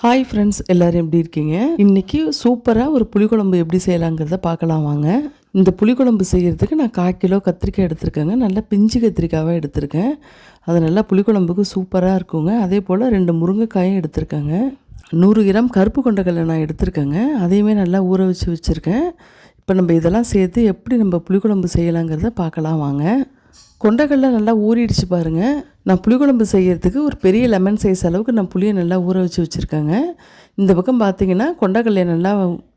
Hi friends, எல்லோரும் எப்படி இருக்கீங்க? இன்றைக்கி சூப்பராக ஒரு புளிக்குழம்பு எப்படி செய்யலாங்கிறத பார்க்கலாம் வாங்க. இந்த புளிக்குழம்பு செய்கிறதுக்கு நான் 1/4 கிலோ கத்திரிக்காய் எடுத்திருக்கேங்க. நல்லா பிஞ்சு கத்திரிக்காயாக எடுத்திருக்கேன். அது நல்லா புளிக்குழம்புக்கு சூப்பராக இருக்குங்க. அதே போல் 2 முருங்கைக்காயும் எடுத்திருக்கேங்க. 100 கிராம் கருப்பு கொண்டக்கடலை நான் எடுத்திருக்கேங்க. அதையுமே நல்லா ஊற வச்சுருக்கேன். இப்போ நம்ம இதெல்லாம் சேர்த்து எப்படி நம்ம புளிக்குழம்பு செய்யலாங்கிறத பார்க்கலாம் வாங்க. கொண்டக்கடலை நல்லா ஊறிடுச்சு பாருங்கள். நான் புளிக்குழம்பு செய்கிறதுக்கு ஒரு பெரிய லெமன் சைஸ் அளவுக்கு நான் புளியை நல்லா ஊற வச்சுருக்கேங்க. இந்த பக்கம் பார்த்தீங்கன்னா கொண்டக்கடலையை நல்லா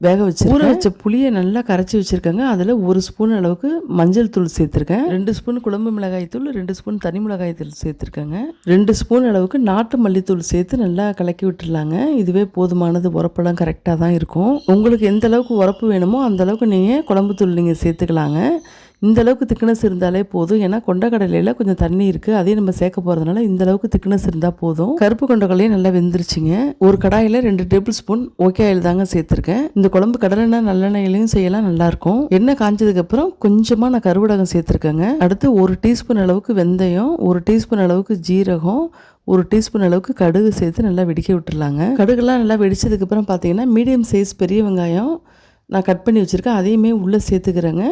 வேக வச்சு ஊற வச்ச புளியை நல்லா கரைச்சி வச்சுருக்கேங்க. அதில் 1 ஸ்பூன் அளவுக்கு மஞ்சள் தூள் சேர்த்துருக்கேன். 2 ஸ்பூன் குழம்பு மிளகாய் தூள், 2 ஸ்பூன் தனி மிளகாய் தூள் சேர்த்துருக்கேங்க. 2 ஸ்பூன் அளவுக்கு நாட்டு மல்லித்தூள் சேர்த்து நல்லா கலக்கி விட்டுடலாங்க. இதுவே போதுமானது. உரப்பெல்லாம் கரெக்டாக தான் இருக்கும். உங்களுக்கு எந்த அளவுக்கு உரப்பு வேணுமோ அந்த அளவுக்கு நீங்கள் குழம்பு தூள் நீங்கள் சேர்த்துக்கலாங்க. இந்த அளவுக்கு திக்னஸ் இருந்தாலே போதும். ஏன்னா கொண்டக்கடலையில் கொஞ்சம் தண்ணி இருக்குது, அதையும் நம்ம சேர்க்க போகிறதுனால இந்த அளவுக்கு திக்னஸ் இருந்தால் போதும். கருப்பு கொண்டக்கடலையும் நல்லா வெந்துருச்சுங்க. ஒரு கடாயில் 2 டேபிள் ஸ்பூன் ஓகே ஆயில் தாங்க சேர்த்துருக்கேன். இந்த குழம்பு கடலெண்ணெய் நல்லெண்ணெயிலையும் செய்யலாம், நல்லாயிருக்கும். எண்ணெய் காஞ்சதுக்கப்புறம் கொஞ்சமாக நான் கருவடகம் சேர்த்துருக்கேங்க. அடுத்து 1 டீஸ்பூன் அளவுக்கு வெந்தயம், 1 டீஸ்பூன் அளவுக்கு ஜீரகம், 1 டீஸ்பூன் அளவுக்கு கடுகு சேர்த்து நல்லா வெடிக்க விட்டுருலாங்க. கடுகுலாம் நல்லா வெடிச்சதுக்கப்புறம் பார்த்தீங்கன்னா மீடியம் சைஸ் பெரிய வெங்காயம் நான் கட் பண்ணி வச்சுருக்கேன், அதையுமே உள்ளே சேர்த்துக்கிறேங்க.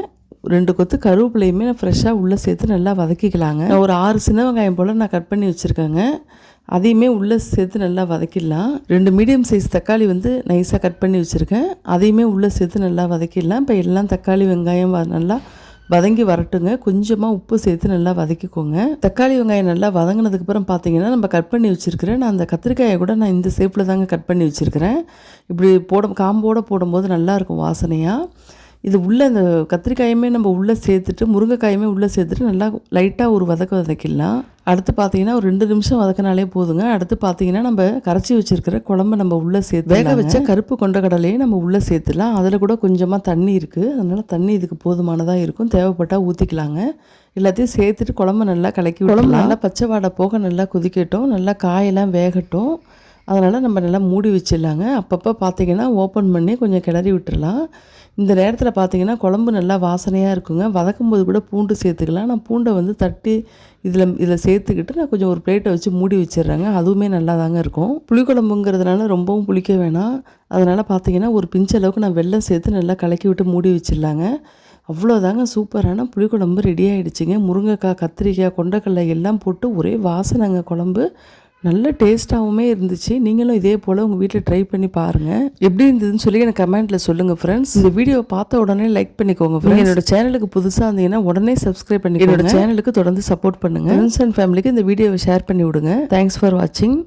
2 கொத்து கருவேப்பிலையுமே நான் ஃப்ரெஷ்ஷாக உள்ளே சேர்த்து நல்லா வதக்கிக்கலாங்க. நான் ஒரு 6 சின்ன வெங்காயம் போல் நான் கட் பண்ணி வச்சுருக்கேங்க, அதையுமே உள்ளே சேர்த்து நல்லா வதக்கிடலாம். 2 மீடியம் சைஸ் தக்காளி நைஸாக கட் பண்ணி வச்சுருக்கேன், அதையுமே உள்ளே சேர்த்து நல்லா வதக்கிடலாம். இப்போ எல்லாம் தக்காளி வெங்காயம் நல்லா வதங்கி வரட்டுங்க. கொஞ்சமாக உப்பு சேர்த்து நல்லா வதக்கிக்கோங்க. தக்காளி வெங்காயம் நல்லா வதங்கினதுக்கப்புறம் பார்த்தீங்கன்னா நம்ம கட் பண்ணி வச்சுருக்கிறேன். நான் அந்த கத்திரிக்காயை கூட நான் இந்த ஷேப்பில் தாங்க கட் பண்ணி வச்சுருக்கிறேன். இப்படி காம்போடு போடும்போது நல்லாயிருக்கும் வாசனையாக. இது உள்ளே இந்த கத்திரிக்காயுமே நம்ம உள்ளே சேர்த்துட்டு முருங்கைக்காயுமே உள்ளே சேர்த்துட்டு நல்லா லைட்டாக ஒரு வதக்கிடலாம். அடுத்து பார்த்தீங்கன்னா ஒரு 2 நிமிஷம் வதக்கினாலே போதுங்க. அடுத்து பார்த்தீங்கன்னா நம்ம கரைச்சி வச்சுருக்கிற குழம்பு நம்ம உள்ளே சேர்த்து வேக வச்ச கருப்பு கொண்டக்கடலையே நம்ம உள்ளே சேர்த்துலாம். அதில் கூட கொஞ்சமாக தண்ணி இருக்குது, அதனால் தண்ணி இதுக்கு போதுமானதாக இருக்கும். தேவைப்பட்டால் ஊற்றிக்கலாங்க. எல்லாத்தையும் சேர்த்துட்டு குழம்பு நல்லா கலக்கி குழம்பு நல்லா பச்சை வாடை போக நல்லா கொதிக்கட்டும், நல்லா காயெல்லாம் வேகட்டும். அதனால் நம்ம நல்லா மூடி வச்சிடலாங்க. அப்பப்போ பார்த்தீங்கன்னா ஓப்பன் பண்ணி கொஞ்சம் கிளறி விட்டுடலாம். இந்த நேரத்தில் பார்த்தீங்கன்னா குழம்பு நல்லா வாசனையாக இருக்குங்க. வதக்கும்போது கூட பூண்டு சேர்த்துக்கலாம். நான் பூண்டை தட்டி இதில் சேர்த்துக்கிட்டு நான் கொஞ்சம் ஒரு பிளேட்டை வச்சு மூடி வச்சிடுறேங்க. அதுவுமே நல்லா தாங்க இருக்கும். புளிக்குழம்புங்கிறதுனால ரொம்பவும் புளிக்க வேணாம். அதனால் பார்த்தீங்கன்னா ஒரு பிஞ்சு அளவுக்கு நான் வெல்லம் சேர்த்து நல்லா கலக்கி விட்டு மூடி வச்சிடலாங்க. அவ்வளோதாங்க, சூப்பரான புளிக்குழம்பு ரெடி ஆகிடுச்சிங்க. முருங்கைக்காய், கத்திரிக்காய், கொண்டக்கடலை எல்லாம் போட்டு ஒரே வாசனைங்க. குழம்பு நல்ல டேஸ்ட்டாகவுமே இருந்துச்சு. நீங்களும் இதே போல் உங்கள் வீட்டில் ட்ரை பண்ணி பாருங்கள். எப்படி இருந்ததுன்னு சொல்லி எனக்கு கமெண்ட்டில் சொல்லுங்கள் ஃப்ரெண்ட்ஸ். இந்த வீடியோவை பார்த்த உடனே லைக் பண்ணிக்கோங்க ஃப்ரெண்ட்ஸ். என்னோட சேனலுக்கு புதுசாக இருந்தீங்கன்னா உடனே சப்ஸ்கிரைப் பண்ணி என்னோட சேனலுக்கு தொடர்ந்து சப்போர்ட் பண்ணுங்கள். ஃப்ரெண்ட்ஸ் அண்ட் ஃபேமிலிக்கு இந்த வீடியோவை ஷேர் பண்ணி விடுங்க. தேங்க்ஸ் ஃபார் வாட்சிங்.